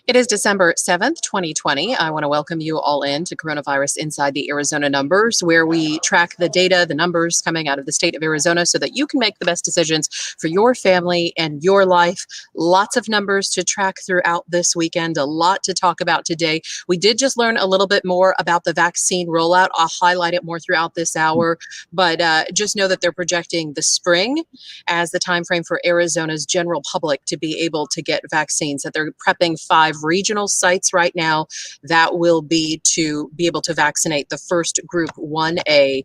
It is December 7th, 2020. I want to welcome you all in to Coronavirus Inside the Arizona Numbers, where we track the data, the numbers coming out of the state of Arizona so that you can make the best decisions for your family and your life. Lots of numbers to track throughout this weekend, a lot to talk about today. We did just learn a little bit more about the vaccine rollout. I'll highlight it more throughout this hour, but just know that they're projecting the spring as the time frame for Arizona's general public to be able to get vaccines, that they're prepping 5 regional sites right now that will be to be able to vaccinate the first group 1A,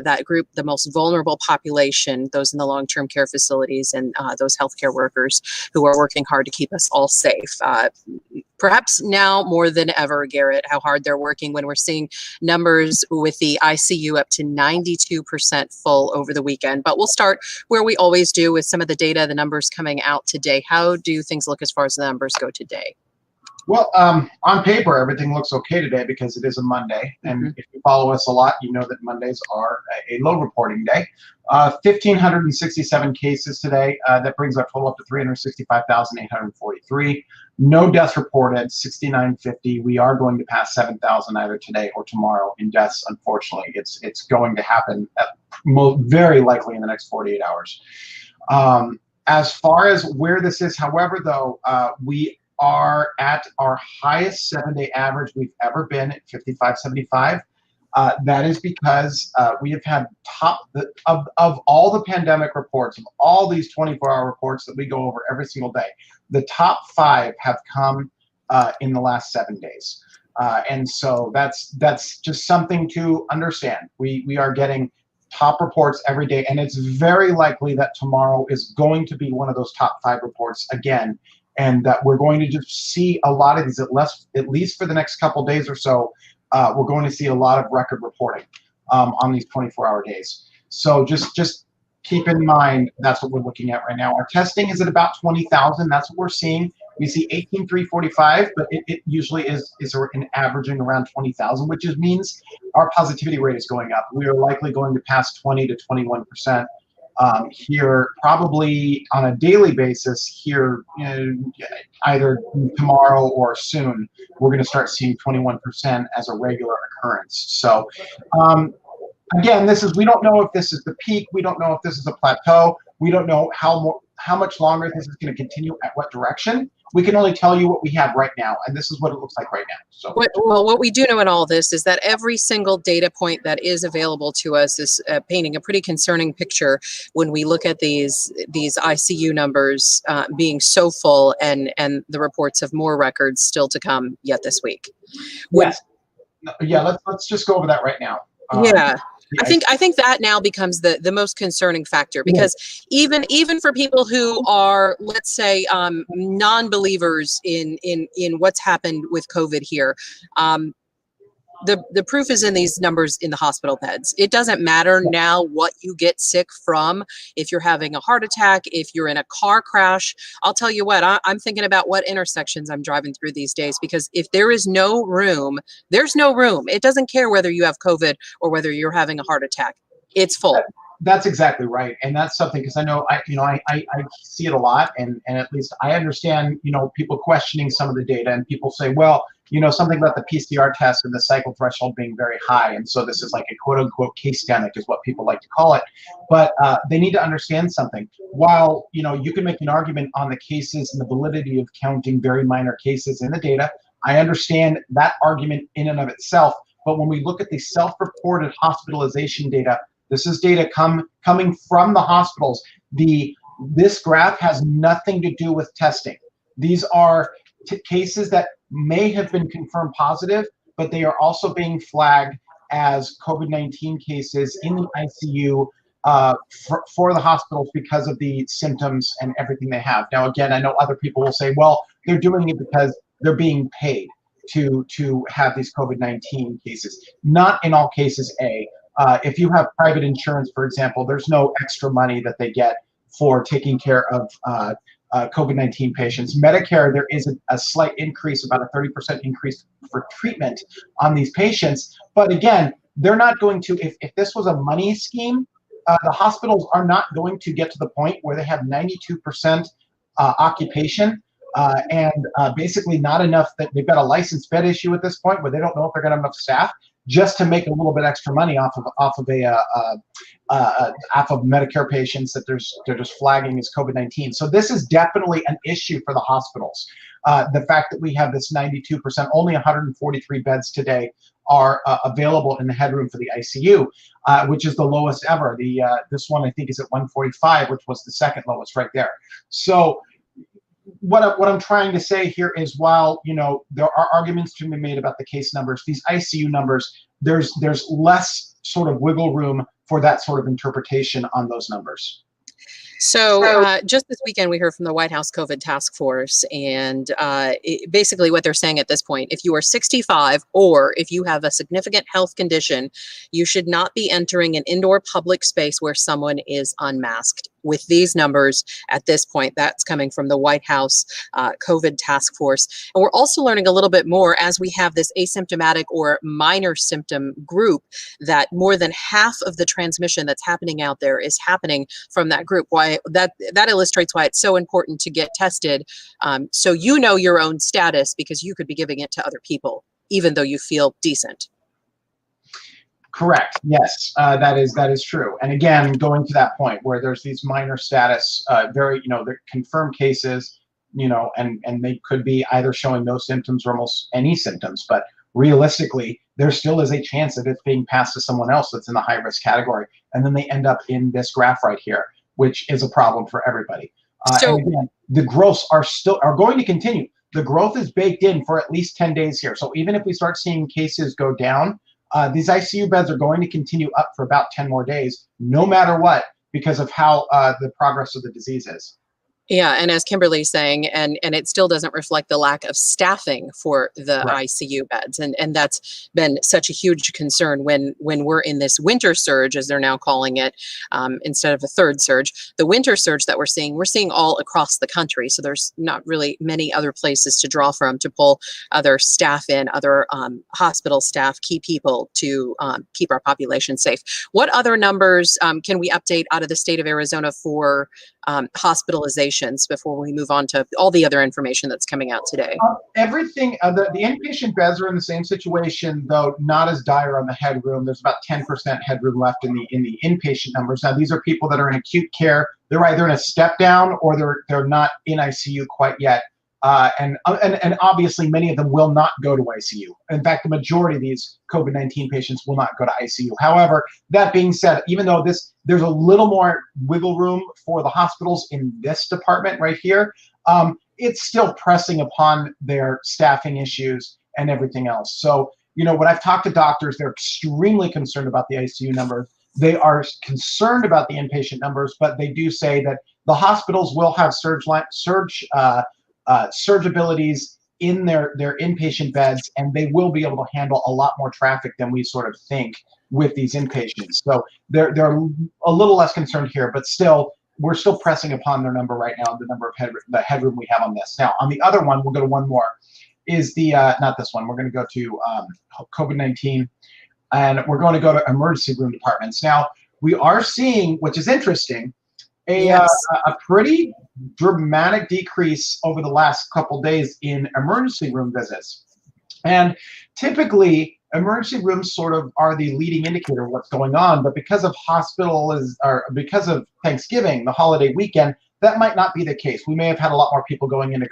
that group, the most vulnerable population, those in the long-term care facilities and those healthcare workers who are working hard to keep us all safe. Perhaps now more than ever, Garrett, how hard they're working when we're seeing numbers with the ICU up to 92% full over the weekend. But we'll start where we always do with some of the data, the numbers coming out today. How do things look as far as the numbers go today? Well, on paper, everything looks okay today because it is a Monday. And if you follow us a lot, you know that Mondays are a low reporting day. 1,567 cases today. That brings our total up to 365,843. No deaths reported, 6,950. We are going to pass 7,000 either today or tomorrow in deaths, unfortunately. It's going to happen very likely in the next 48 hours. As far as where this is, however, though, we are at our highest 7-day average we've ever been at 55.75. That is because we have had of all the pandemic reports, of all these 24-hour reports that we go over every single day, the top 5 have come in the last 7 days. And so that's just something to understand. We are getting top reports every day, and it's very likely that tomorrow is going to be one of those top 5 reports again, and that we're going to just see a lot of these, at least for the next couple days or so. We're going to see a lot of record reporting on these 24-hour days. So just keep in mind that's what we're looking at right now. Our testing is at about 20,000. That's what we're seeing. We see 18,345, but it usually is an averaging around 20,000, which means our positivity rate is going up. We are likely going to pass 20 to 21%. Here probably on a daily basis here, either tomorrow or soon, we're going to start seeing 21% as a regular occurrence. So again, we don't know if this is the peak. We don't know if this is a plateau. We don't know how much longer this is going to continue, at what direction. We can only tell you what we have right now, and this is what it looks like right now. So, what we do know in all this is that every single data point that is available to us is painting a pretty concerning picture when we look at these ICU numbers being so full, and the reports of more records still to come yet this week. Yes. Yeah. Let's just go over that right now. Yeah. I think that now becomes the most concerning factor, because even for people who are, let's say, non-believers in what's happened with COVID here, the proof is in these numbers in the hospital beds. It doesn't matter now what you get sick from. If you're having a heart attack, if you're in a car crash, I'll tell you what, I'm thinking about what intersections I'm driving through these days, because if there is no room, there's no room. It doesn't care whether you have COVID or whether you're having a heart attack. It's full. That's exactly right, and that's something, because I know I see it a lot, and at least I understand, people questioning some of the data, and people say, well, something about the PCR test and the cycle threshold being very high, and so this is like a quote-unquote case-demic is what people like to call it. But they need to understand something. While you can make an argument on the cases and the validity of counting very minor cases in the data, I understand that argument in and of itself. But when we look at the self-reported hospitalization data, this is data coming from the hospitals. This graph has nothing to do with testing. These are cases that may have been confirmed positive, but they are also being flagged as COVID-19 cases in the ICU for the hospitals because of the symptoms and everything they have. Now, again, I know other people will say, well, they're doing it because they're being paid to have these COVID-19 cases. Not in all cases, if you have private insurance, for example, there's no extra money that they get for taking care of COVID-19 patients. Medicare, there is a slight increase, about a 30% increase for treatment on these patients. But again, they're not going to, if this was a money scheme, the hospitals are not going to get to the point where they have 92% occupation and basically not enough. That they've got a licensed bed issue at this point where they don't know if they're going to have enough staff just to make a little bit extra money off of Medicare patients that they're just flagging as COVID-19. So this is definitely an issue for the hospitals. The fact that we have this 92%, only 143 beds today are available in the headroom for the ICU, which is the lowest ever. This one I think is at 145, which was the second lowest right there. So what I'm trying to say here is, while there are arguments to be made about the case numbers, these ICU numbers, there's less sort of wiggle room for that sort of interpretation on those numbers. So just this weekend, we heard from the White House COVID task force, and basically what they're saying at this point, if you are 65 or if you have a significant health condition, you should not be entering an indoor public space where someone is unmasked. With these numbers at this point, that's coming from the White House COVID task force. And we're also learning a little bit more as we have this asymptomatic or minor symptom group, that more than half of the transmission that's happening out there is happening from that group. Why that illustrates why it's so important to get tested, so you know your own status, because you could be giving it to other people, even though you feel decent. Correct. Yes, that is true. And again, going to that point where there's these minor status, they're confirmed cases, and they could be either showing no symptoms or almost any symptoms. But realistically, there still is a chance of it being passed to someone else that's in the high risk category, and then they end up in this graph right here, which is a problem for everybody. And again, the growths are going to continue. The growth is baked in for at least 10 days here. So even if we start seeing cases go down, these ICU beds are going to continue up for about 10 more days, no matter what, because of how the progress of the disease is. Yeah, and as Kimberly's saying, and it still doesn't reflect the lack of staffing for the Right. ICU beds, and that's been such a huge concern when we're in this winter surge, as they're now calling it, instead of a third surge. The winter surge that we're seeing all across the country. So there's not really many other places to draw from to pull other staff in, other hospital staff, key people to keep our population safe. What other numbers can we update out of the state of Arizona for hospitalizations before we move on to all the other information that's coming out today? Everything, the inpatient beds are in the same situation, though not as dire on the headroom. There's about 10% headroom left in the inpatient numbers. Now, these are people that are in acute care. They're either in a step down or they're not in ICU quite yet. And obviously, many of them will not go to ICU. In fact, the majority of these COVID-19 patients will not go to ICU. However, that being said, even though there's a little more wiggle room for the hospitals in this department right here, it's still pressing upon their staffing issues and everything else. So, when I've talked to doctors, they're extremely concerned about the ICU numbers. They are concerned about the inpatient numbers, but they do say that the hospitals will have surge abilities in their inpatient beds, and they will be able to handle a lot more traffic than we sort of think with these inpatients. So they're a little less concerned here, but still, we're still pressing upon their number right now, the number of the headroom we have on this. Now, on the other one, we'll go to one more, is the, not this one, we're going to go to COVID-19, and we're going to go to emergency room departments. Now, we are seeing, which is interesting, a pretty dramatic decrease over the last couple days in emergency room visits. And typically, emergency rooms sort of are the leading indicator of what's going on, but because of because of Thanksgiving, the holiday weekend, that might not be the case. We may have had a lot more people going into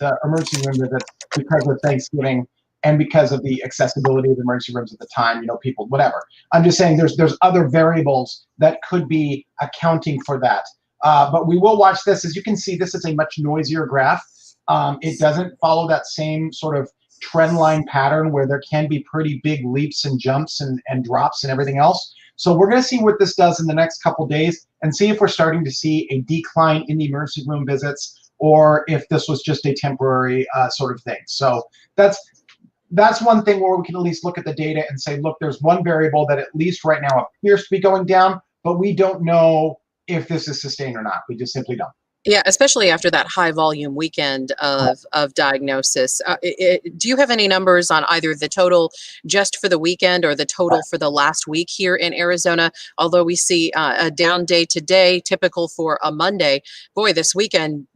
the emergency room visits because of Thanksgiving and because of the accessibility of emergency rooms at the time, people, whatever. I'm just saying there's other variables that could be accounting for that. But we will watch this. As you can see, this is a much noisier graph. It doesn't follow that same sort of trend line pattern where there can be pretty big leaps and jumps and drops and everything else. So we're going to see what this does in the next couple days and see if we're starting to see a decline in the emergency room visits or if this was just a temporary sort of thing. So that's one thing where we can at least look at the data and say, look, there's one variable that at least right now appears to be going down, but we don't know if this is sustained or not. We just simply don't. Yeah, especially after that high volume weekend of diagnosis. Do you have any numbers on either the total just for the weekend or the total for the last week here in Arizona? Although we see a down day today, typical for a Monday, boy, this weekend,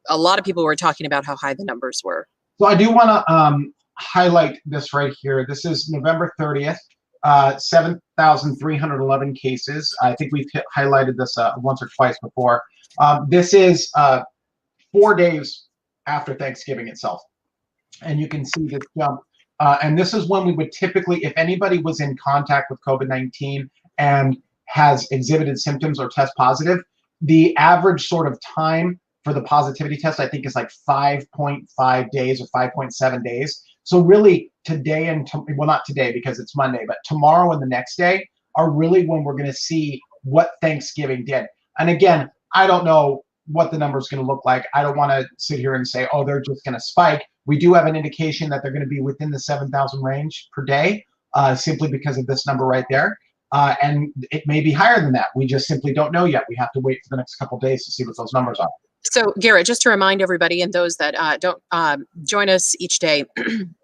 a lot of people were talking about how high the numbers were. So I do want to highlight this right here. This is November 30th, 7,311 cases. I think we've highlighted this once or twice before. This is 4 days after Thanksgiving itself. And you can see this jump. And this is when we would typically, if anybody was in contact with COVID-19 and has exhibited symptoms or test positive, the average sort of time for the positivity test, I think, is like 5.5 days or 5.7 days. So really today and, well, not today because it's Monday, but tomorrow and the next day are really when we're going to see what Thanksgiving did. And again, I don't know what the number is going to look like. I don't want to sit here and say, oh, they're just going to spike. We do have an indication that they're going to be within the 7,000 range per day, simply because of this number right there. And it may be higher than that. We just simply don't know yet. We have to wait for the next couple of days to see what those numbers are. So, Garrett, just to remind everybody and those that don't join us each day,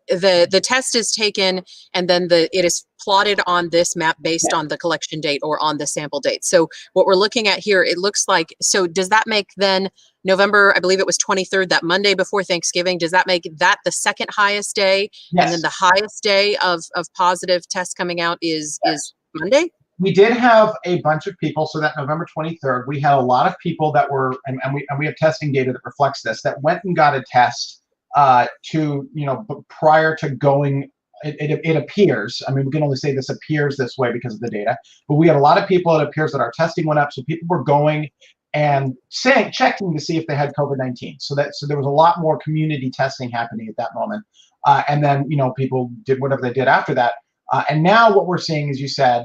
the test is taken and then it is plotted on this map based on the collection date or on the sample date. So what we're looking at here, it looks like, so does that make then November, I believe it was 23rd, that Monday before Thanksgiving, does that make that the second highest day? Yes. And then the highest day of positive tests coming out is Monday? We did have a bunch of people, so that November 23rd, we had a lot of people that were, and we have testing data that reflects this, that went and got a test prior to going, it appears, I mean, we can only say this appears this way because of the data, but we had a lot of people, it appears that our testing went up, so people were going and checking to see if they had COVID-19. So there was a lot more community testing happening at that moment. And then, people did whatever they did after that. And now what we're seeing, as you said,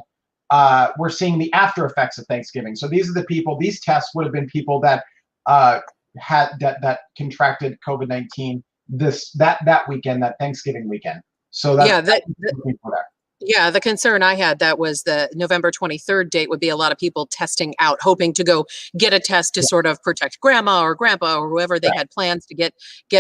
we're seeing the after effects of Thanksgiving. So these are the people, these tests would have been people that that contracted COVID-19 that weekend, that Thanksgiving weekend. So that's the concern I had, that was the November 23rd date would be a lot of people testing out, hoping to go get a test to sort of protect grandma or grandpa or whoever they had plans to get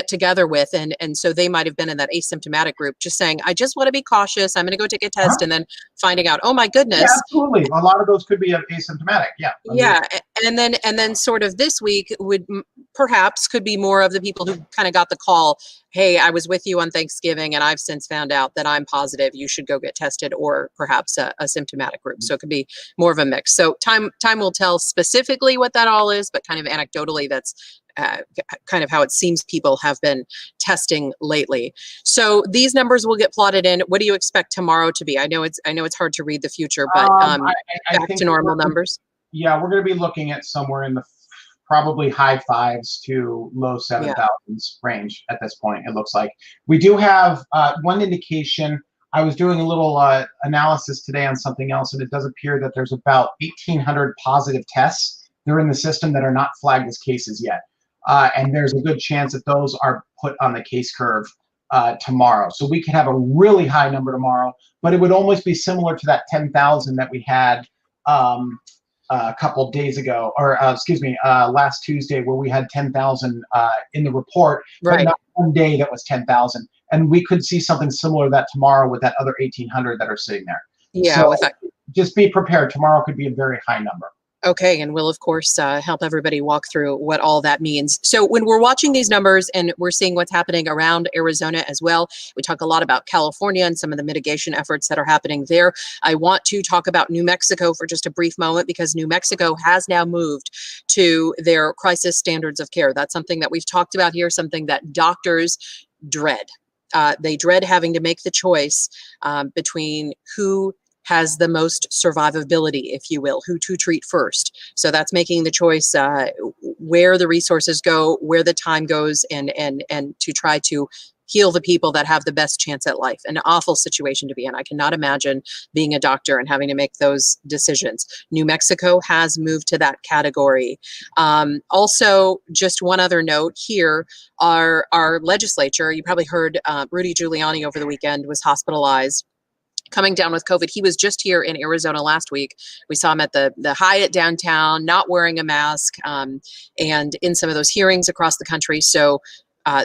together with. And so they might have been in that asymptomatic group, just saying, I just want to be cautious. I'm going to go take a test and then finding out, oh my goodness. Yeah, absolutely. A lot of those could be asymptomatic. Yeah. Yeah. And then sort of this week could be more of the people who kind of got the call, hey, I was with you on Thanksgiving and I've since found out that I'm positive. You should go get tested, or perhaps a symptomatic group. So it could be more of a mix. So time will tell specifically what that all is, but kind of anecdotally, that's kind of how it seems people have been testing lately. So these numbers will get plotted in. What do you expect tomorrow to be? I know it's hard to read the future, but back to normal numbers. Yeah, we're going to be looking at somewhere in the probably high 5s to low 7,000s range at this point, it looks like. We do have one indication. I was doing a little analysis today on something else, and it does appear that there's about 1,800 positive tests that are in the system that are not flagged as cases yet. And there's a good chance that those are put on the case curve tomorrow. So we could have a really high number tomorrow, but it would almost be similar to that 10,000 that we had a couple days ago, or last Tuesday, where we had 10,000 in the report, but not one day that was 10,000. And we could see something similar to that tomorrow with that other 1,800 that are sitting there. Yeah, so just be prepared. Tomorrow could be a very high number. Okay, and we'll, of course, help everybody walk through what all that means. So when we're watching these numbers and we're seeing what's happening around Arizona as well, we talk a lot about California and some of the mitigation efforts that are happening there. I want to talk about New Mexico for just a brief moment, because New Mexico has now moved to their crisis standards of care. That's something that we've talked about here, something that doctors dread. They dread having to make the choice between who has the most survivability, if you will, who to treat first. So that's making the choice where the resources go, where the time goes, and to try to heal the people that have the best chance at life. An awful situation to be in. I cannot imagine being a doctor and having to make those decisions. New Mexico has moved to that category. Also, just one other note here, our legislature, you probably heard Rudy Giuliani over the weekend was hospitalized, coming down with COVID. He was just here in Arizona last week. We saw him at the Hyatt downtown, not wearing a mask, and in some of those hearings across the country. So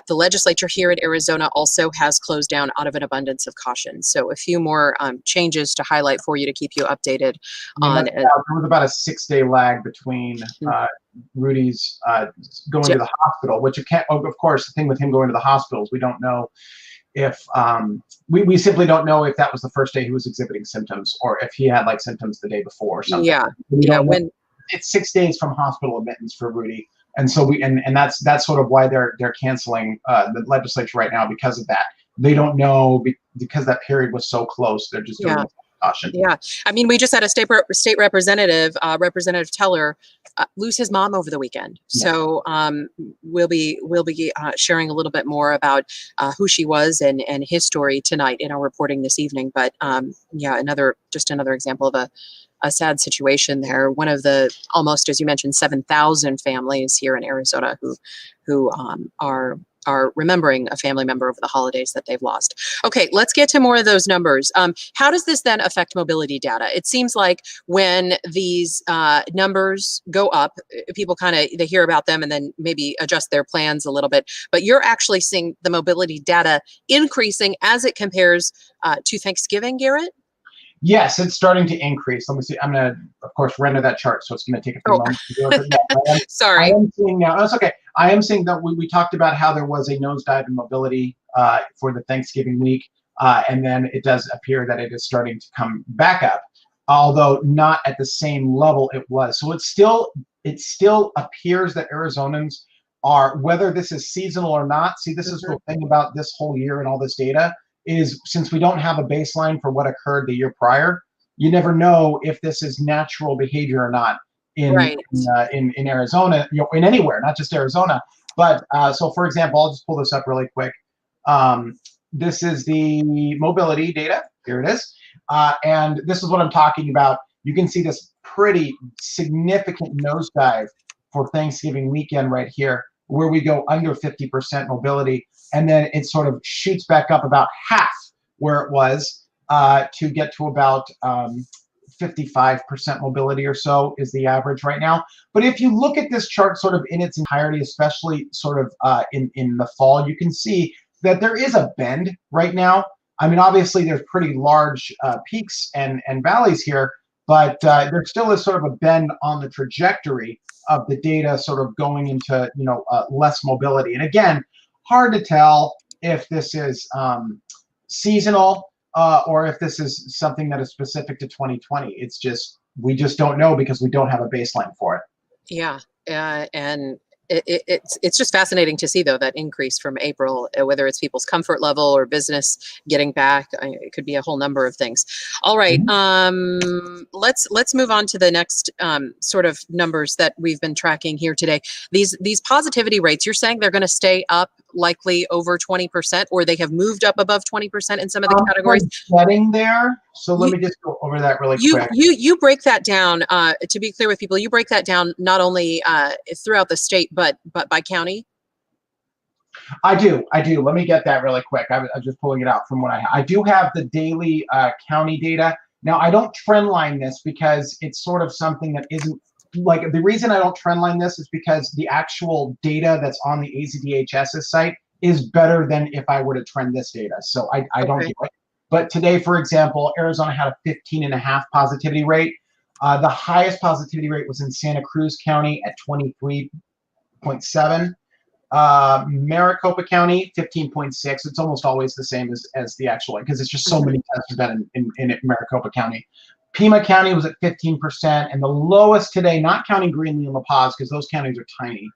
The legislature here in Arizona also has closed down out of an abundance of caution. So a few more changes to highlight for you to keep you updated on. There was about a 6-day lag between Rudy's going to the hospital, which you can't. Of course, the thing with him going to the hospitals, we don't know if we simply don't know if that was the first day he was exhibiting symptoms or if he had like symptoms the day before or something. Yeah, when it's 6 days from hospital admittance for Rudy, and so and that's sort of why they're canceling the legislature right now because of that. They don't know because that period was so close. They're just doing caution. Yeah, I mean, we just had a state representative, Representative Teller, lose his mom over the weekend. So we'll be sharing a little bit more about who she was and his story tonight in our reporting this evening. But yeah, another example of a sad situation there. One of the almost, as you mentioned, 7,000 families here in Arizona who are remembering a family member over the holidays that they've lost. Okay, let's get to more of those numbers. How does this then affect mobility data? It seems like when these numbers go up, people they hear about them and then maybe adjust their plans a little bit, but you're actually seeing the mobility data increasing as it compares to Thanksgiving, Garrett? Yes, it's starting to increase. Let me see. I'm going to, of course, render that chart, so it's going to take a few moments to do it. Yeah, sorry. I am seeing now. That's okay. I am seeing that we talked about how there was a nosedive in mobility for the Thanksgiving week, and then it does appear that it is starting to come back up, although not at the same level it was. So it still appears that Arizonans are, whether this is seasonal or not. See, this is the thing about this whole year and all this data. Is since we don't have a baseline for what occurred the year prior, you never know if this is natural behavior or not in Arizona, in anywhere, not just Arizona. But so, for example, I'll just pull this up really quick. This is the mobility data. Here it is, and this is what I'm talking about. You can see this pretty significant nosedive for Thanksgiving weekend right here, where we go under 50% mobility. And then it sort of shoots back up about half where it was to get to about 55% mobility or so is the average right now. But if you look at this chart sort of in its entirety, especially sort of in the fall, you can see that there is a bend right now. I mean, obviously there's pretty large peaks and valleys here, but there still is sort of a bend on the trajectory of the data sort of going into, less mobility. And again, hard to tell if this is seasonal or if this is something that is specific to 2020. It's just, we just don't know because we don't have a baseline for it. Yeah, and it's just fascinating to see, though, that increase from April, whether it's people's comfort level or business getting back. It could be a whole number of things. All right, let's move on to the next sort of numbers that we've been tracking here today. These positivity rates, you're saying they're going to stay up likely over 20%, or they have moved up above 20% in some of the categories? Getting there. So let me just go over that really quick. You break that down, to be clear with people, you break that down not only throughout the state, but by county? I do. Let me get that really quick. I'm just pulling it out from what I do have the daily county data. Now, I don't trend line this because it's sort of something that isn't, like, the reason I don't trend line this is because the actual data that's on the azdhs site is better than if I were to trend this data. So I don't do it. But today, for example, Arizona had a 15.5 positivity rate. The highest positivity rate was in Santa Cruz County at 23.7. Maricopa County, 15.6. It's almost always the same as the actual, because it's just so many tests are done in Maricopa County. Pima County was at 15%, and the lowest today, not counting Greenlee and La Paz, because those counties are tiny,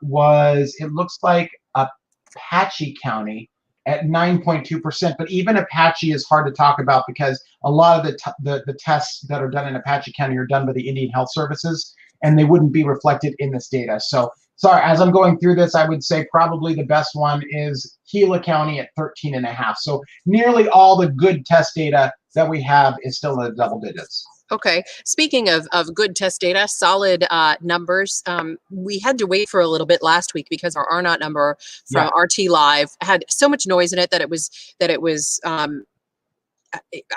was, it looks like, Apache County at 9.2%. But even Apache is hard to talk about because a lot of the tests that are done in Apache County are done by the Indian Health Services, and they wouldn't be reflected in this data. So, sorry, as I'm going through this, I would say probably the best one is Gila County at 13.5. So nearly all the good test data that we have is still in the double digits. Okay. Speaking of good test data, solid numbers. We had to wait for a little bit last week because our R0 number from RT Live had so much noise in it that it was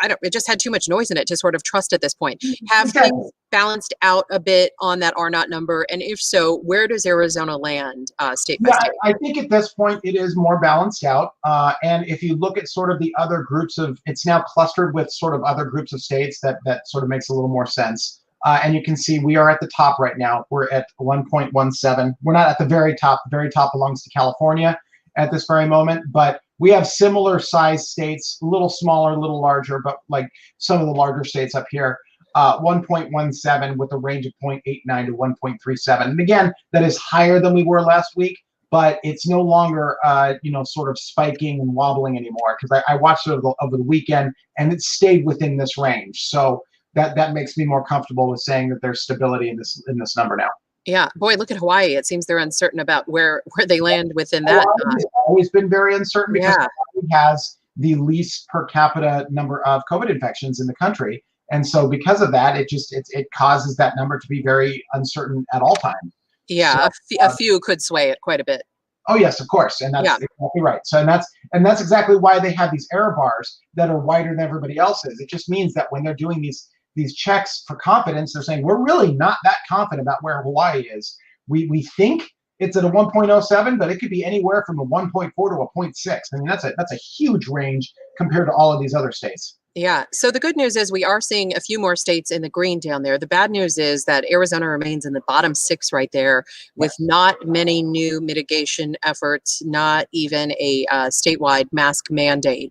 I don't, it just had too much noise in it to sort of trust at this point. Have things balanced out a bit on that R naught number? And if so, where does Arizona land state by Yeah, state? I think at this point it is more balanced out. And if you look at sort of the other groups of, it's now clustered with sort of other groups of states that sort of makes a little more sense. And you can see we are at the top right now. We're at 1.17. We're not at the very top. The very top belongs to California at this very moment, but we have similar size states, a little smaller, a little larger, but like some of the larger states up here, 1.17 with a range of 0.89 to 1.37. And again, that is higher than we were last week, but it's no longer, sort of spiking and wobbling anymore, because I watched it over the weekend and it stayed within this range. So that makes me more comfortable with saying that there's stability in this number now. Yeah, boy, look at Hawaii. It seems they're uncertain about where they land within that. It's always been very uncertain because Yeah. Hawaii has the least per capita number of COVID infections in the country. And so because of that, it causes that number to be very uncertain at all times. Yeah, So, a few could sway it quite a bit. oh yes, of course, and that's exactly right. So and that's exactly why they have these error bars that are wider than everybody else's. It just means that when they're doing these checks for confidence, they're saying we're really not that confident about where Hawaii is. We think it's at a 1.07, but it could be anywhere from a 1.4 to a 0.6. I mean, that's a huge range compared to all of these other states. Yeah. So the good news is we are seeing a few more states in the green down there. The bad news is that Arizona remains in the bottom 6 right there with not many new mitigation efforts, not even a statewide mask mandate,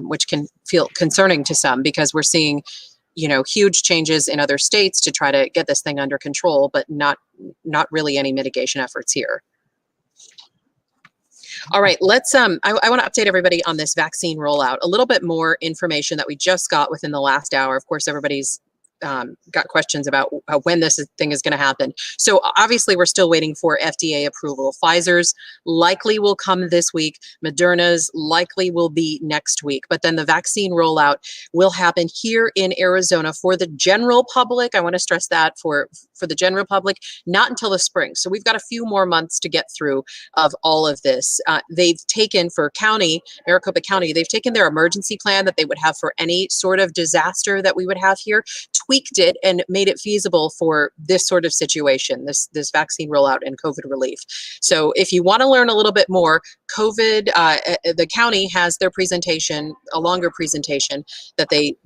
which can feel concerning to some because we're seeing, huge changes in other states to try to get this thing under control, but not really any mitigation efforts here. All right, let's I want to update everybody on this vaccine rollout. A little bit more information that we just got within the last hour. Of course, everybody's got questions about when this thing is going to happen. So obviously we're still waiting for FDA approval. Pfizer's likely will come this week. Moderna's likely will be next week. But then the vaccine rollout will happen here in Arizona for the general public. I want to stress that for the general public, not until the spring. So we've got a few more months to get through of all of this. They've taken for Maricopa County, they've taken their emergency plan that they would have for any sort of disaster that we would have here, tweaked it and made it feasible for this sort of situation, this vaccine rollout and COVID relief. So if you want to learn a little bit more, COVID, the county has their presentation, a longer presentation that they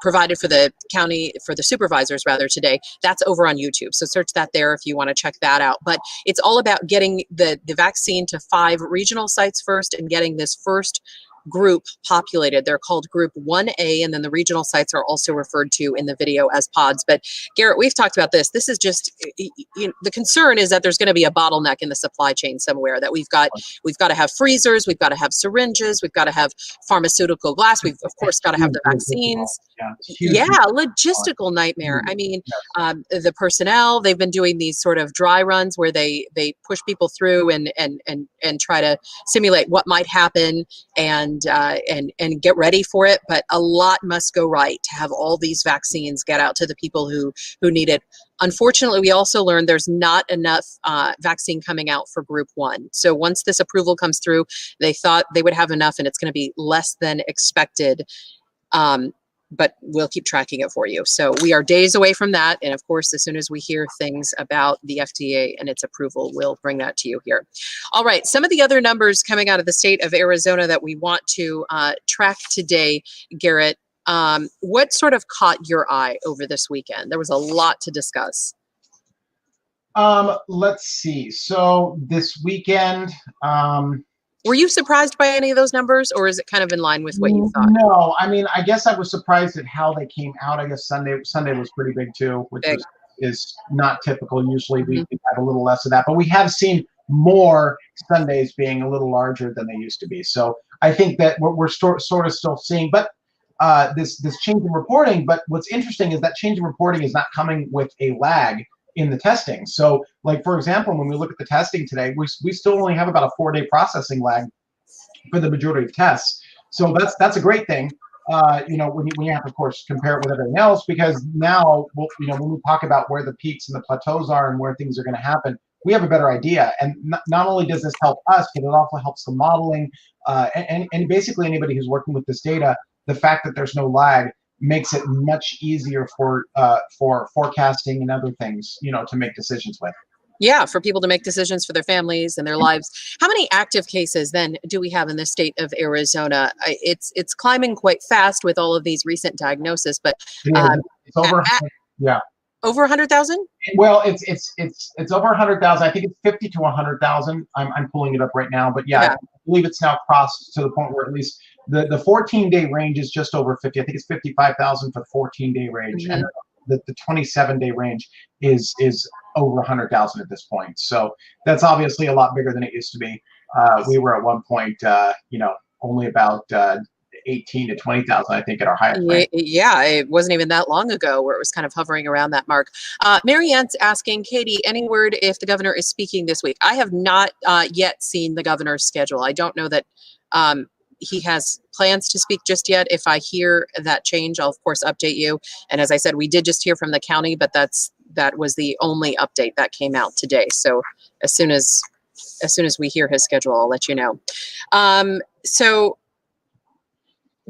provided for the county, for the supervisors rather today. That's over on YouTube. So search that there if you want to check that out. But it's all about getting the vaccine to 5 regional sites first and getting this first group populated. They're called Group 1A, and then the regional sites are also referred to in the video as pods. But Garrett, we've talked about this. This is just, the concern is that there's going to be a bottleneck in the supply chain somewhere, that we've got to have freezers, we've got to have syringes, we've got to have pharmaceutical glass, we've of course got to have the vaccines. Yeah, logistical nightmare. I mean, the personnel, they've been doing these sort of dry runs where they push people through and try to simulate what might happen and get ready for it. But a lot must go right to have all these vaccines get out to the people who need it. Unfortunately, we also learned there's not enough vaccine coming out for Group 1. So once this approval comes through, they thought they would have enough, and it's going to be less than expected. But we'll keep tracking it for you. So we are days away from that. And of course, as soon as we hear things about the FDA and its approval, we'll bring that to you here. All right. Some of the other numbers coming out of the state of Arizona that we want to track today, Garrett, what sort of caught your eye over this weekend? There was a lot to discuss. Let's see. So this weekend, were you surprised by any of those numbers, or is it kind of in line with what you thought? No, I mean, I guess I was surprised at how they came out. I guess Sunday was pretty big too, which is not typical. Usually we have a little less of that, but we have seen more Sundays being a little larger than they used to be. So I think that we're sort of still seeing, but this change in reporting. But what's interesting is that change in reporting is not coming with a lag in the testing. So like, for example, when we look at the testing today, we still only have about a 4-day processing lag for the majority of tests. So that's a great thing. When you have to, of course, compare it with everything else, because now, when we talk about where the peaks and the plateaus are and where things are going to happen, we have a better idea. And not only does this help us, but it also helps the modeling and basically anybody who's working with this data. the fact that there's no lag makes it much easier for forecasting and other things, to make decisions with. Yeah, for people to make decisions for their families and their lives. How many active cases then do we have in the state of Arizona? It's climbing quite fast with all of these recent diagnoses, but It's over, yeah. Over 100,000? Well, it's over 100,000. I think it's 50 to 100,000. I'm pulling it up right now, but yeah, I believe it's now crossed to the point where at least the 14-day range is just over 50. I think it's 55,000 for the 14-day range, and the 27-day range is over 100,000 at this point. So that's obviously a lot bigger than it used to be. We were at one point, only about 18 to 20,000, I think, at our highest range. Yeah, it wasn't even that long ago where it was kind of hovering around that mark. Mary Ann's asking, Katie, any word if the governor is speaking this week? I have not yet seen the governor's schedule. I don't know that he has plans to speak just yet. If I hear that change, I'll of course update you. And as I said, we did just hear from the county, but that was the only update that came out today. So as soon as we hear his schedule, I'll let you know. So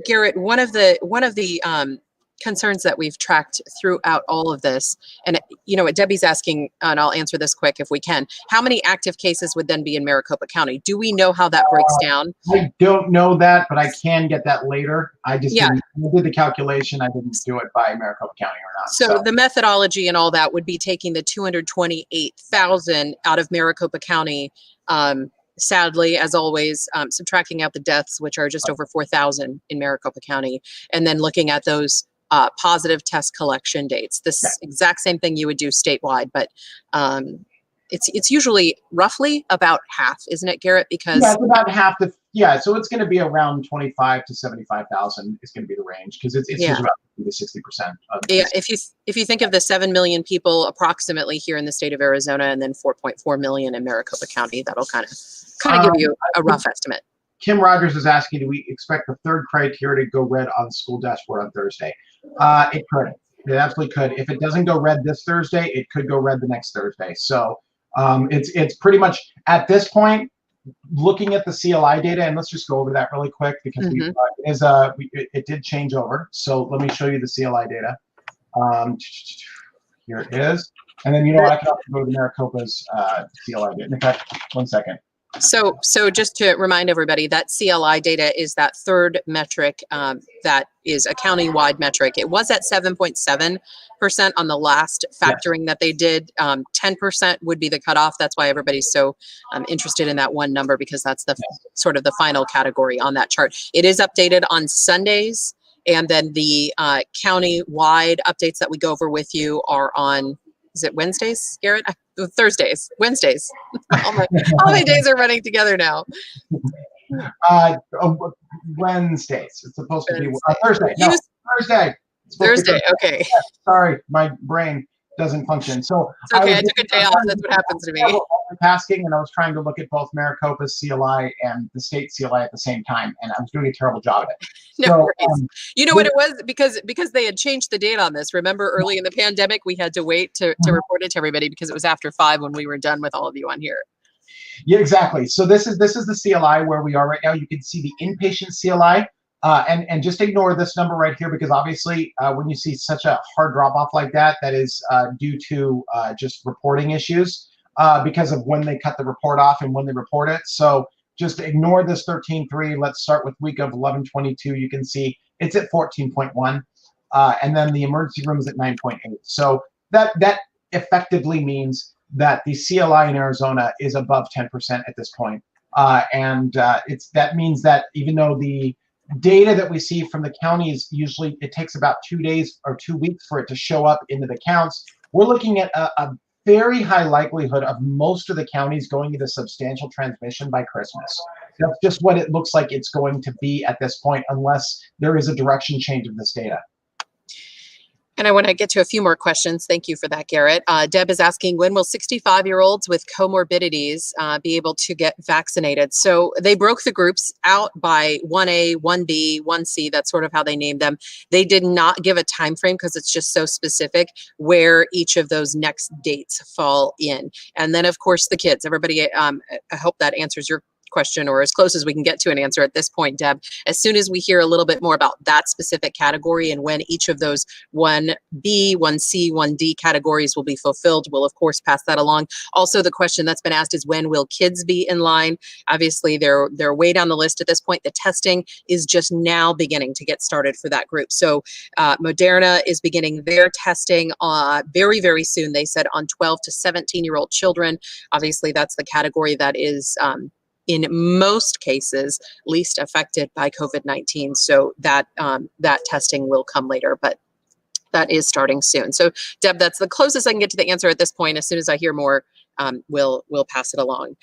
Garrett, one of the concerns that we've tracked throughout all of this, and what Debbie's asking, and I'll answer this quick if we can, how many active cases would then be in Maricopa County? Do we know how that breaks down? I don't know that, but I can get that later. I just didn't, I did the calculation. I didn't do it by Maricopa County or not. So the methodology and all that would be taking the 228,000 out of Maricopa County, sadly, as always, subtracting out the deaths, which are just over 4,000 in Maricopa County, and then looking at those positive test collection dates. This exact same thing you would do statewide, but it's usually roughly about half, isn't it, Garrett? Because it's about half the so it's going to be around 25 to 75,000 is going to be the range, because it's usually about 50 to 60%. Yeah, if you think of the 7 million people approximately here in the state of Arizona, and then 4.4 million in Maricopa County, that'll kind of give you a rough estimate. Kim Rogers is asking, do we expect the third criteria to go red on the school dashboard on Thursday? It could. It absolutely could. If it doesn't go red this Thursday, it could go red the next Thursday. So it's pretty much at this point, looking at the CLI data, and let's just go over that really quick, because it did change over. So let me show you the CLI data. Here it is. And then, I can also go to Maricopa's CLI data. In fact, one second. So just to remind everybody, that CLI data is that third metric that is a county-wide metric. It was at 7.7% on the last factoring that they did. 10% would be the cutoff. That's why everybody's so interested in that one number, because that's the sort of the final category on that chart. It is updated on Sundays, and then the county-wide updates that we go over with you are on, is it Wednesdays, Garrett? Thursdays, Wednesdays. all my days are running together now. Wednesdays. It's supposed to be Thursday. No, Thursday. Thursday. Okay. Yeah, sorry, my brain doesn't function. So it's okay. I took a day off. That's what happens to me. Multitasking, and I was trying to look at both Maricopa's CLI and the state CLI at the same time, and I was doing a terrible job of it. No worries. You know what it was? Because they had changed the date on this. Remember, early in the pandemic, we had to wait to report it to everybody, because it was after 5 when we were done with all of you on here. Yeah, exactly. So this is the CLI where we are right now. You can see the inpatient CLI. And just ignore this number right here, because obviously when you see such a hard drop off like that, that is due to just reporting issues because of when they cut the report off and when they report it. So just ignore this 13.3. Let's start with week of 11/22. You can see it's at 14.1, and then the emergency room is at 9.8. So that effectively means that the CLI in Arizona is above 10% at this point, and that means that even though the data that we see from the counties, usually it takes about 2 days or 2 weeks for it to show up into the counts. We're looking at a very high likelihood of most of the counties going into substantial transmission by Christmas. That's just what it looks like it's going to be at this point, unless there is a direction change of this data. And I want to get to a few more questions. Thank you for that, Garrett. Deb is asking, when will 65-year-olds with comorbidities be able to get vaccinated? So they broke the groups out by 1A, 1B, 1C. That's sort of how they named them. They did not give a time frame, because it's just so specific where each of those next dates fall in. And then, of course, the kids. Everybody, I hope that answers your question, or as close as we can get to an answer at this point, Deb. As soon as we hear a little bit more about that specific category and when each of those 1B, 1C, 1D categories will be fulfilled, we'll of course pass that along. Also, the question that's been asked is, when will kids be in line? Obviously, they're way down the list at this point. The testing is just now beginning to get started for that group. So Moderna is beginning their testing very, very soon. They said on 12 to 17-year-old children. Obviously, that's the category that is in most cases least affected by COVID-19. So that testing will come later, but that is starting soon. So Deb, that's the closest I can get to the answer at this point. As soon as I hear more, we'll pass it along.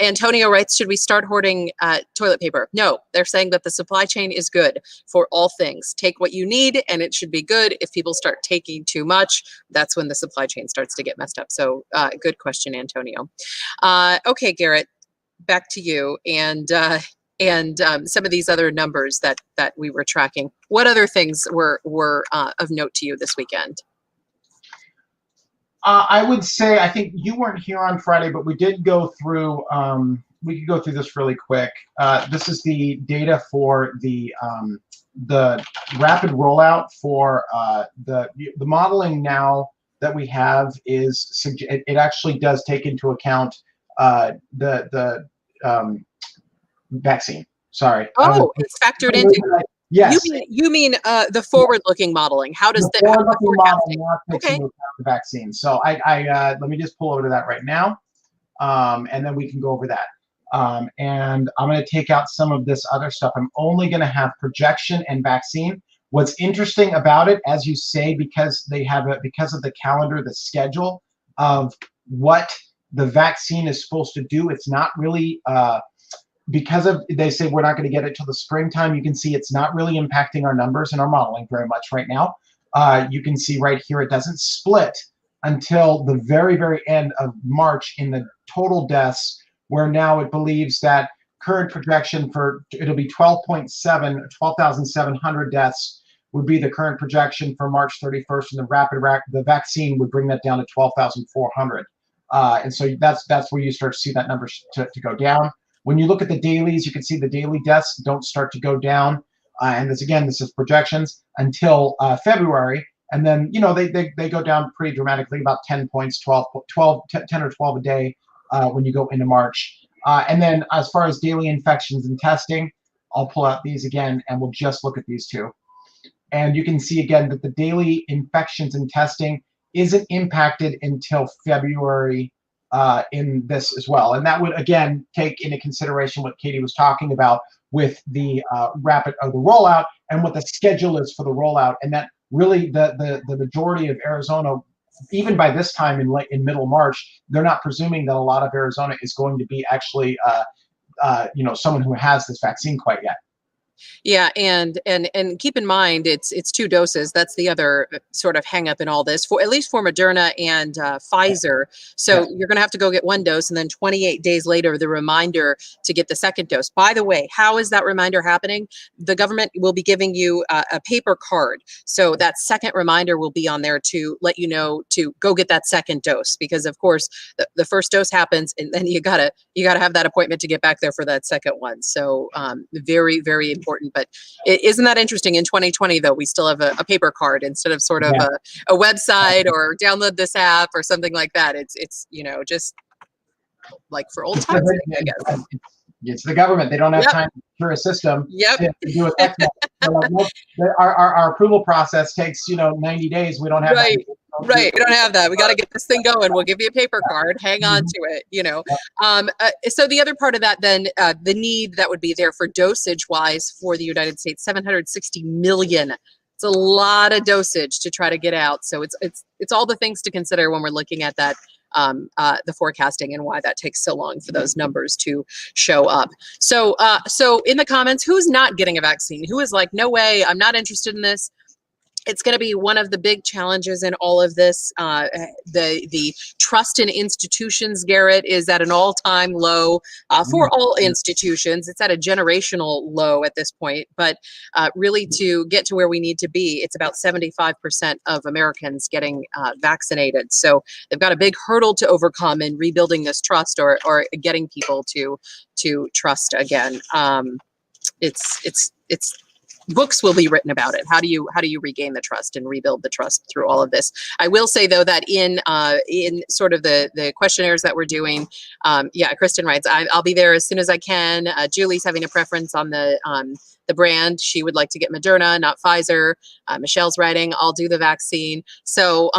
Antonio writes, should we start hoarding toilet paper? No, they're saying that the supply chain is good for all things. Take what you need and it should be good. If people start taking too much, that's when the supply chain starts to get messed up. So good question, Antonio. Okay, Garrett, back to you. And some of these other numbers that we were tracking. What other things were of note to you this weekend? I would say, I think you weren't here on Friday, but we did go through, we could go through this really quick. This is the data for the rapid rollout for the modeling now that we have is, it actually does take into account the vaccine. Sorry. Oh, it's factored into. Yes. You mean the forward-looking modeling? How does the forward-looking modeling now takes okay. into account the vaccine? So I let me just pull over to that right now, and then we can go over that. And I'm going to take out some of this other stuff. I'm only going to have projection and vaccine. What's interesting about it, as you say, because they have because of the calendar, the schedule of what the vaccine is supposed to do, it's not really. Because of, they say we're not going to get it till the springtime, you can see it's not really impacting our numbers and our modeling very much right now. You can see right here, it doesn't split until the very, very end of March in the total deaths, where now it believes that current projection for, it'll be 12,700 deaths would be the current projection for March 31st, and the vaccine would bring that down to 12,400. And so that's where you start to see that number to go down. When you look at the dailies, you can see the daily deaths don't start to go down. And this is projections until February. And then, you know, they go down pretty dramatically, about 10 points, 10 or 12 a day when you go into March. And then as far as daily infections and testing, I'll pull out these again, and we'll just look at these two. And you can see again that the daily infections and testing isn't impacted until February in this as well. And that would, again, take into consideration what Katie was talking about with the the rollout and what the schedule is for the rollout. And that really the majority of Arizona, even by this time in middle March, they're not presuming that a lot of Arizona is going to be actually, someone who has this vaccine quite yet. Yeah, and keep in mind it's 2 doses. That's the other sort of hang up in all this, for at least for Moderna and Pfizer. So yeah, you're going to have to go get 1 dose, and then 28 days later the reminder to get the 2nd dose. By the way, how is that reminder happening? The government will be giving you a paper card. So that 2nd reminder will be on there to let you know to go get that 2nd dose, because of course the 1st dose happens, and then you gotta have that appointment to get back there for that 2nd one. So very, very important. But isn't that interesting? In 2020, though, we still have a paper card instead of sort of a website or download this app or something like that. It's just like for old times, I guess. It's the government. They don't have time for a system to do it. Our approval process takes 90 days. We don't have that. Right. We don't have that. We got to get this thing going. We'll give you a paper card. Hang on to it, So the other part of that, then, the need that would be there for dosage wise for the United States, 760 million. It's a lot of dosage to try to get out. So it's all the things to consider when we're looking at that, the forecasting, and why that takes so long for those numbers to show up. So in the comments, who's not getting a vaccine? Who is like, no way, I'm not interested in this? It's going to be one of the big challenges in all of this. The trust in institutions, Garrett, is at an all-time low for all institutions. It's at a generational low at this point. But really, to get to where we need to be, it's about 75% of Americans getting vaccinated. So they've got a big hurdle to overcome in rebuilding this trust, or getting people to trust again. It's books will be written about it. How do you regain the trust and rebuild the trust through all of this? I will say though that in sort of the questionnaires that we're doing, Kristen writes, I'll be there as soon as I can. Julie's having a preference on the brand. She would like to get Moderna, not Pfizer. Michelle's writing, I'll do the vaccine. So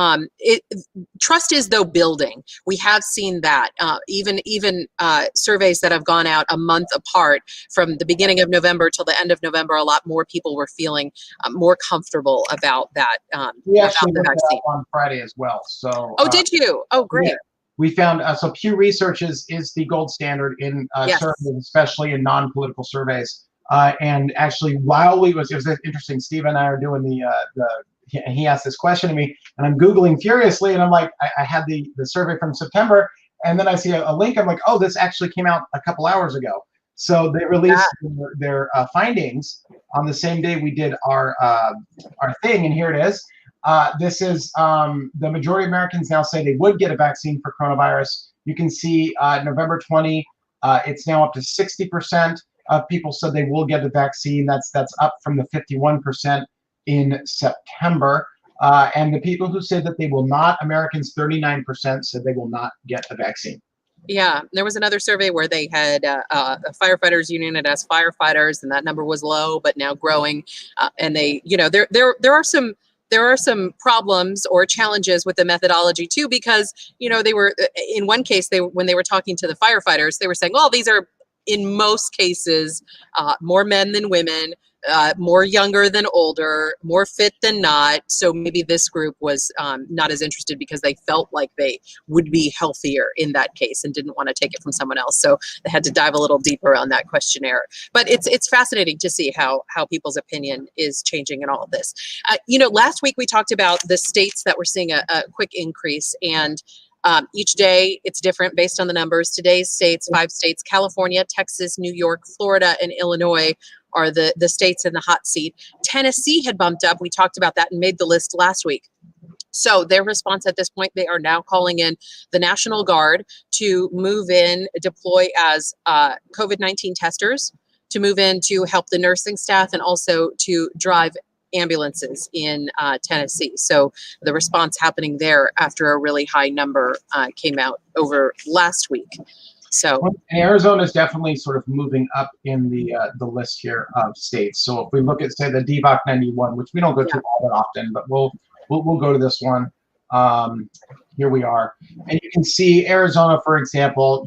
trust is though building. We have seen that even surveys that have gone out a month apart from the beginning of November till the end of November, a lot more people were feeling more comfortable about that. We about actually the looked vaccine. that up on Friday as well. So Did you? Oh, great. Yeah. We found so Pew Research is the gold standard in Yes. surveys, especially in non-political surveys. And actually, while it was interesting. Steve and I are doing he asked this question to me, and I'm Googling furiously, and I'm like, I had the survey from September, and then I see a link. I'm like, oh, this actually came out a couple hours ago. So they released their findings on the same day we did our thing, and here it is. This is the majority of Americans now say they would get a vaccine for coronavirus. You can see November 20, it's now up to 60% of people said they will get the vaccine. That's up from the 51% in September. And the people who said that they will not, Americans, 39% said they will not get the vaccine. Yeah, there was another survey where they had a firefighters union that has firefighters, and that number was low, but now growing. And they, there are some problems or challenges with the methodology too, because they were in one case when they were talking to the firefighters, they were saying, well, these are in most cases more men than women, more younger than older, more fit than not. So maybe this group was not as interested because they felt like they would be healthier in that case and didn't want to take it from someone else. So they had to dive a little deeper on that questionnaire. But it's fascinating to see how people's opinion is changing in all of this. Last week we talked about the states that were seeing a quick increase, and each day it's different based on the numbers. Today's states, 5 states, California, Texas, New York, Florida, and Illinois are the states in the hot seat. Tennessee had bumped up. We talked about that and made the list last week. So their response at this point, they are now calling in the National Guard to move in, deploy as COVID-19 testers, to move in to help the nursing staff, and also to drive ambulances in Tennessee. So the response happening there after a really high number came out over last week. So Arizona is definitely sort of moving up in the list here of states. So if we look at, say, the DVOC 91, which we don't go to all that often, but we'll go to this one. Here we are, and you can see Arizona, for example.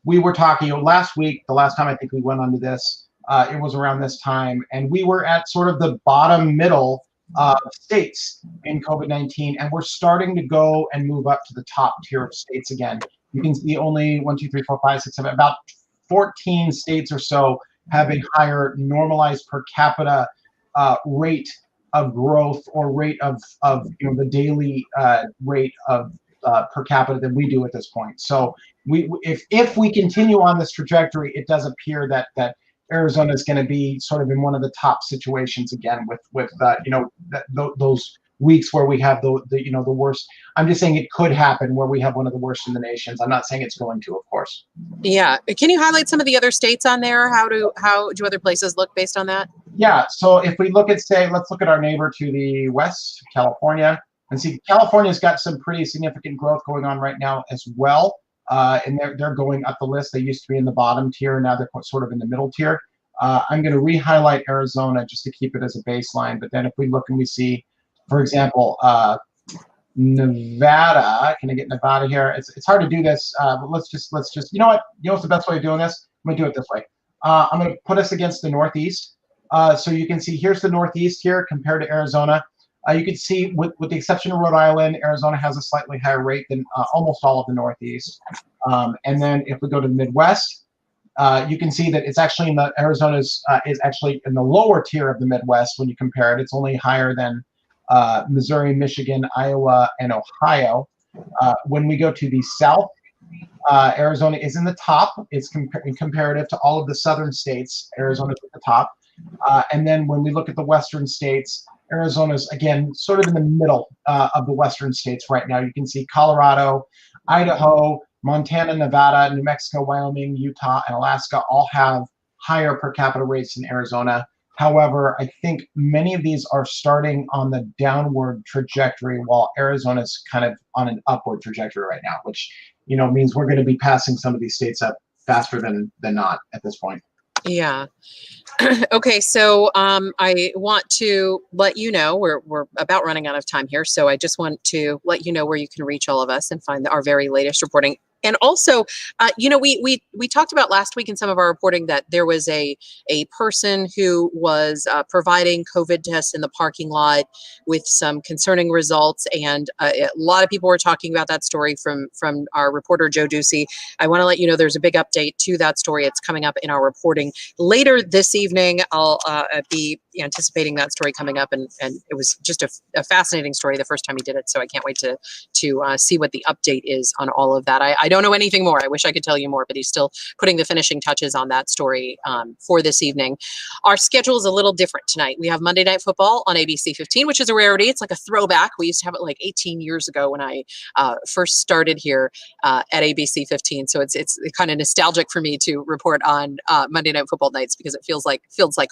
We were talking last week. The last time I think we went onto this, it was around this time, and we were at sort of the bottom middle states in COVID-19, and we're starting to go and move up to the top tier of states again. You can see only 1, 2, 3, 4, 5, 6, 7, about 14 states or so have a higher normalized per capita rate of growth, or rate of the daily rate of per capita than we do at this point. So if we continue on this trajectory, it does appear that Arizona is going to be sort of in one of the top situations again with those weeks where we have the worst. I'm just saying it could happen where we have one of the worst in the nations. I'm not saying it's going to, of course. Yeah, can you highlight some of the other states on there? How do other places look based on that? Yeah, so if we look at, say, let's look at our neighbor to the west, California, and see California's got some pretty significant growth going on right now as well. And they're going up the list. They used to be in the bottom tier, now they're sort of in the middle tier. I'm going to re-highlight Arizona just to keep it as a baseline. But then if we look and we see, for example, Nevada. Can I get Nevada here? It's hard to do this, but let's just you know what's the best way of doing this? I'm going to do it this way. I'm going to put us against the Northeast. So you can see here's the Northeast here compared to Arizona. You can see, with the exception of Rhode Island, Arizona has a slightly higher rate than almost all of the Northeast. And then if we go to the Midwest, you can see that it's actually Arizona's is actually in the lower tier of the Midwest when you compare it. It's only higher than Missouri, Michigan, Iowa, and Ohio. When we go to the south, Arizona is in the top. It's comparative to all of the southern states. Arizona's at the top. And then when we look at the western states, Arizona's, again, sort of in the middle of the western states right now. You can see Colorado, Idaho, Montana, Nevada, New Mexico, Wyoming, Utah, and Alaska all have higher per capita rates than Arizona. However, I think many of these are starting on the downward trajectory while Arizona's kind of on an upward trajectory right now, which means we're going to be passing some of these states up faster than not at this point. Yeah. Okay, so I want to let you know we're about running out of time here, so I just want to let you know where you can reach all of us and find our very latest reporting. And also, we talked about last week in some of our reporting that there was a person who was providing COVID tests in the parking lot with some concerning results, and a lot of people were talking about that story from our reporter Joe Ducey. I want to let you know there's a big update to that story. It's coming up in our reporting later this evening. I'll be anticipating that story coming up, and it was just a fascinating story the first time he did it. So I can't wait to see what the update is on all of that. I don't know anything more. I wish I could tell you more, but he's still putting the finishing touches on that story for this evening. Our schedule is a little different tonight. We have Monday Night Football on ABC 15, which is a rarity. It's like a throwback. We used to have it like 18 years ago when I first started here at ABC 15. So it's kind of nostalgic for me to report on Monday Night Football nights because it feels like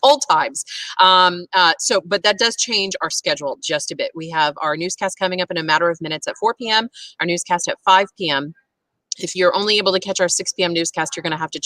old times. But that does change our schedule just a bit. We have our newscast coming up in a matter of minutes at 4 p.m., our newscast at 5 p.m. If you're only able to catch our 6 p.m. newscast, you're going to have to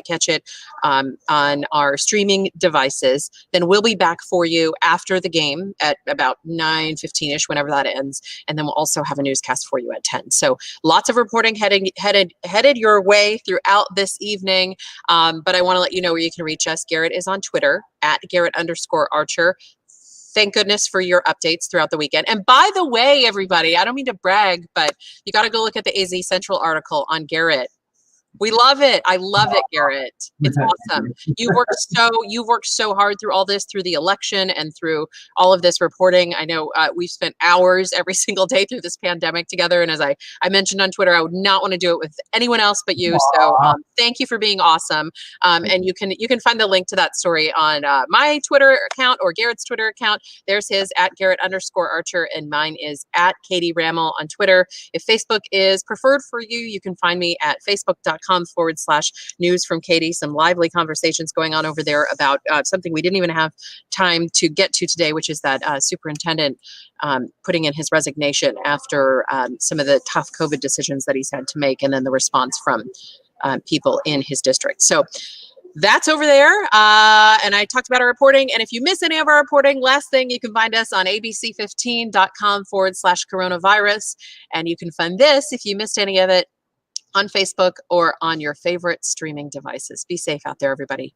catch it on our streaming devices. Then we'll be back for you after the game at about 9:15ish, whenever that ends, and then we'll also have a newscast for you at 10. So lots of reporting headed your way throughout this evening. But I want to let you know where you can reach us. Garrett is on Twitter at Garrett_Archer. Thank goodness for your updates throughout the weekend. And by the way, everybody, I don't mean to brag, but you got to go look at the AZ Central article on Garrett. We love it. I love it, Garrett. It's awesome. You've worked so hard through all this, through the election and through all of this reporting. I know we've spent hours every single day through this pandemic together. And as I mentioned on Twitter, I would not want to do it with anyone else but you. So thank you for being awesome. And you can find the link to that story on my Twitter account or Garrett's Twitter account. There's his at Garrett_Archer, and mine is at Katie Raml on Twitter. If Facebook is preferred for you, you can find me at facebook.com/news from Katie. Some lively conversations going on over there about something we didn't even have time to get to today, which is that superintendent putting in his resignation after some of the tough COVID decisions that he's had to make, and then the response from people in his district. So that's over there. And I talked about our reporting. And if you miss any of our reporting, last thing, you can find us on abc15.com/coronavirus. And you can find this, if you missed any of it, on Facebook or on your favorite streaming devices. Be safe out there, everybody.